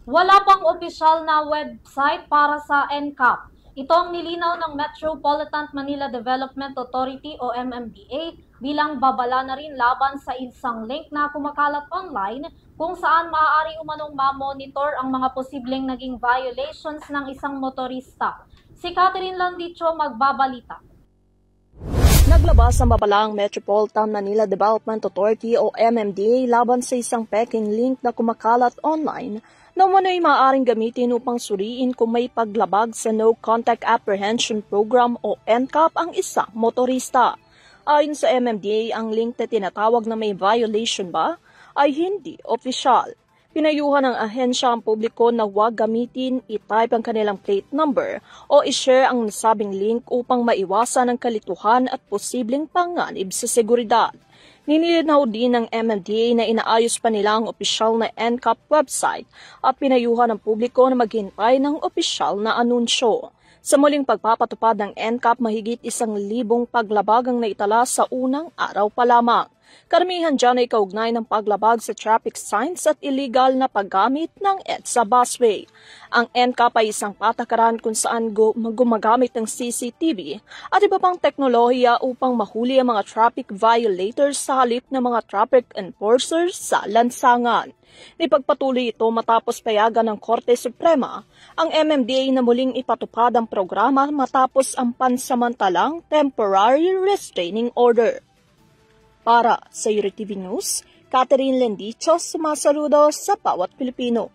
Wala pang opisyal na website para sa NCAP. Ito ang nilinaw ng Metropolitan Manila Development Authority o MMDA bilang babala na rin laban sa isang link na kumakalat online kung saan maaari umanong ma-monitor ang mga posibleng naging violations ng isang motorista. Si Catherine Landicho magbabalita. Naglabas ang babalang Metropolitan Manila Development Authority o MMDA laban sa isang peking link na kumakalat online na umano'y maaaring gamitin upang suriin kung may paglabag sa No Contact Apprehension Program o NCAP ang isang motorista. Ayon sa MMDA, ang link na tinatawag na may violation ba ay hindi opisyal. Pinayuhan ng ahensya ang publiko na huwag gamitin, i-type ang kanilang plate number o i-share ang nasabing link upang maiwasan ang kalituhan at posibleng panganib sa seguridad. Ninilinaw din ng MMDA na inaayos pa nila ang opisyal na NCAP website at pinayuhan ng publiko na maghintay ng opisyal na anunsyo. Sa muling pagpapatupad ng NCAP, mahigit 1,000 paglabag ang naitala sa unang araw pa lamang. Karamihan dyan ay kaugnay ng paglabag sa traffic signs at illegal na paggamit ng EDSA busway. Ang NCAP ay isang patakaran kung saan gumagamit ng CCTV at iba pang teknolohiya upang mahuli ang mga traffic violators sa halip ng mga traffic enforcers sa lansangan. Ipagpatuloy ito matapos payagan ng Korte Suprema ang MMDA na muling ipatupad ang programa matapos ang pansamantalang temporary restraining order. Para sa URTV News, Catherine Landicho, sumasaludo sa bawat Pilipino.